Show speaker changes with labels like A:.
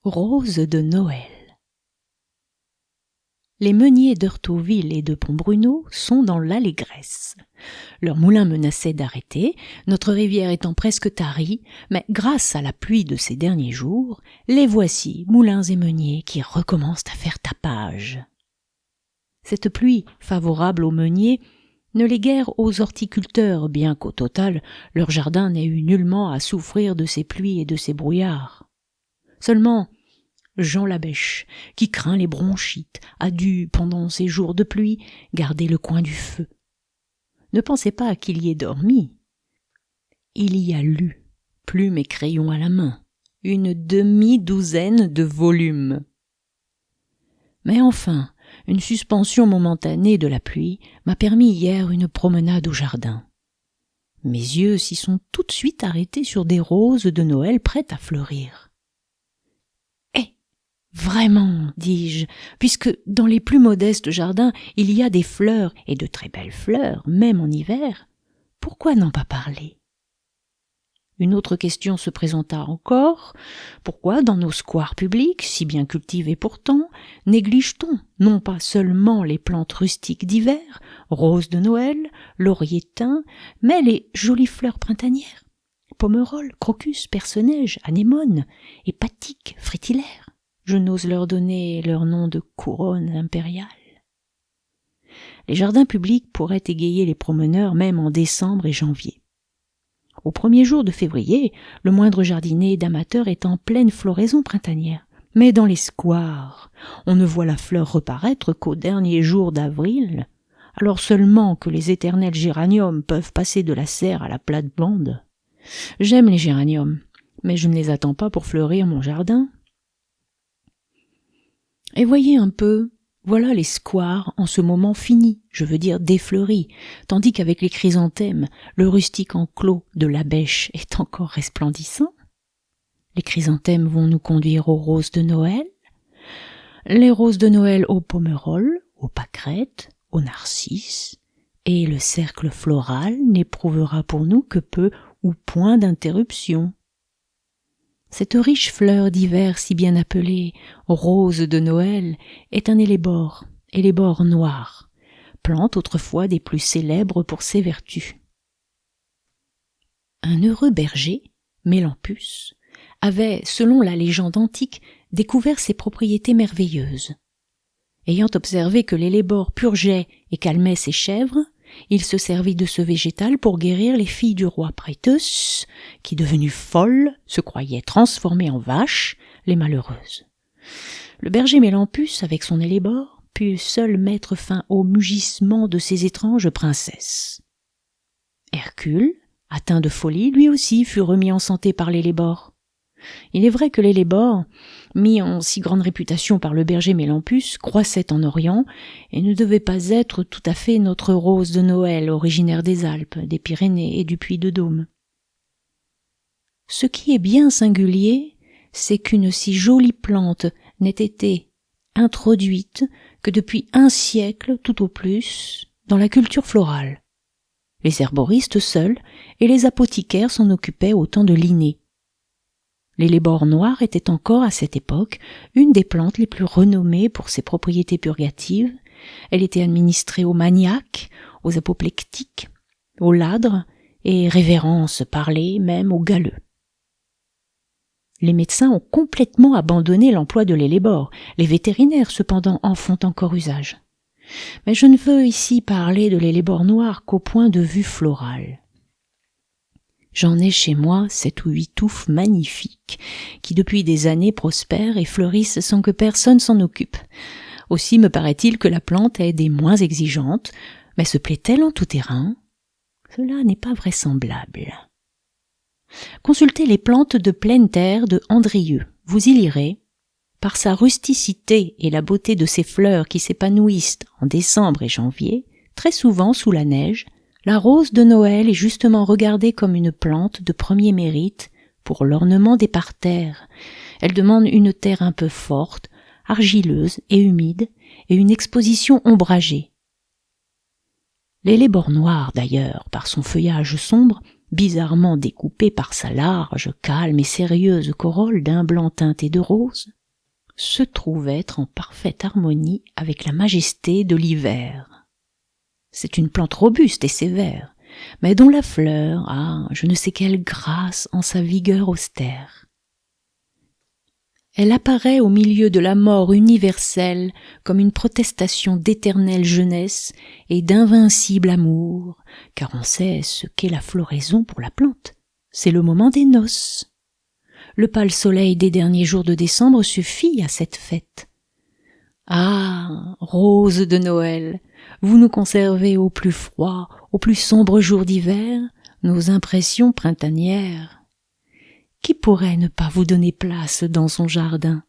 A: Rose de Noël. Les meuniers d'Heurtauville et de Pont-Bruno sont dans l'allégresse. Leur moulin menaçait d'arrêter, notre rivière étant presque tarie, mais grâce à la pluie de ces derniers jours, les voici, moulins et meuniers, qui recommencent à faire tapage. Cette pluie, favorable aux meuniers, ne l'est guère aux horticulteurs, bien qu'au total, leur jardin n'ait eu nullement à souffrir de ces pluies et de ces brouillards. Seulement, Jean Labèche, qui craint les bronchites, a dû, pendant ces jours de pluie, garder le coin du feu. Ne pensez pas qu'il y ait dormi. Il y a lu, plume et crayon à la main, une demi-douzaine de volumes. Mais enfin, une suspension momentanée de la pluie m'a permis hier une promenade au jardin. Mes yeux s'y sont tout de suite arrêtés sur des roses de Noël prêtes à fleurir. Vraiment, dis-je, puisque dans les plus modestes jardins il y a des fleurs, et de très belles fleurs, même en hiver, pourquoi n'en pas parler? Une autre question se présenta encore. Pourquoi dans nos squares publics, si bien cultivés pourtant, néglige-t-on non pas seulement les plantes rustiques d'hiver, roses de Noël, lauriers thym, mais les jolies fleurs printanières, pomerolles, crocus, perce-neige, anémones, hépatiques, frétillaires? Je n'ose leur donner leur nom de couronne impériale. Les jardins publics pourraient égayer les promeneurs même en décembre et janvier. Au premier jour de février, le moindre jardinier d'amateur est en pleine floraison printanière. Mais dans les squares, on ne voit la fleur reparaître qu'au dernier jour d'avril, alors seulement que les éternels géraniums peuvent passer de la serre à la plate-bande. J'aime les géraniums, mais je ne les attends pas pour fleurir mon jardin. Et voyez un peu, voilà les squares en ce moment finis, je veux dire défleuris, tandis qu'avec les chrysanthèmes, le rustique enclos de Labèche est encore resplendissant. Les chrysanthèmes vont nous conduire aux roses de Noël, les roses de Noël aux pomerolles, aux pâquerettes, aux narcisses, et le cercle floral n'éprouvera pour nous que peu ou point d'interruption. Cette riche fleur d'hiver si bien appelée rose de Noël est un élébore noir, plante autrefois des plus célèbres pour ses vertus. Un heureux berger, Mélampus, avait, selon la légende antique, découvert ses propriétés merveilleuses. Ayant observé que l'élébore purgeait et calmait ses chèvres, il se servit de ce végétal pour guérir les filles du roi Praetus, qui, devenues folles, se croyaient transformées en vaches, les malheureuses. Le berger Mélampus, avec son élébore, put seul mettre fin au mugissement de ces étranges princesses. Hercule, atteint de folie, lui aussi fut remis en santé par l'élébore. Il est vrai que l'élébore, mis en si grande réputation par le berger Mélampus, croissait en Orient et ne devait pas être tout à fait notre rose de Noël originaire des Alpes, des Pyrénées et du Puy-de-Dôme. Ce qui est bien singulier, c'est qu'une si jolie plante n'ait été introduite que depuis un siècle tout au plus dans la culture florale. Les herboristes seuls et les apothicaires s'en occupaient au temps de Linné. L'élébore noir était encore, à cette époque, une des plantes les plus renommées pour ses propriétés purgatives. Elle était administrée aux maniaques, aux apoplectiques, aux ladres, et révérence parlée même aux galeux. Les médecins ont complètement abandonné l'emploi de l'élébore. Les vétérinaires, cependant, en font encore usage. Mais je ne veux ici parler de l'élébore noir qu'au point de vue floral. J'en ai chez moi 7 ou 8 touffes magnifiques, qui depuis des années prospèrent et fleurissent sans que personne s'en occupe. Aussi me paraît-il que la plante est des moins exigeantes, mais se plaît-elle en tout terrain? Cela n'est pas vraisemblable. Consultez les plantes de pleine terre de Andrieux, vous y lirez. Par sa rusticité et la beauté de ses fleurs qui s'épanouissent en décembre et janvier, très souvent sous la neige, la rose de Noël est justement regardée comme une plante de premier mérite pour l'ornement des parterres. Elle demande une terre un peu forte, argileuse et humide, et une exposition ombragée. L'élébore noir, d'ailleurs, par son feuillage sombre, bizarrement découpée par sa large, calme et sérieuse corolle d'un blanc teinté de rose, se trouve être en parfaite harmonie avec la majesté de l'hiver. C'est une plante robuste et sévère, mais dont la fleur a je ne sais quelle grâce en sa vigueur austère. Elle apparaît au milieu de la mort universelle comme une protestation d'éternelle jeunesse et d'invincible amour, car on sait ce qu'est la floraison pour la plante. C'est le moment des noces. Le pâle soleil des derniers jours de décembre suffit à cette fête. Ah, rose de Noël, vous nous conservez au plus froid, aux plus sombres jours d'hiver, nos impressions printanières. Qui pourrait ne pas vous donner place dans son jardin ?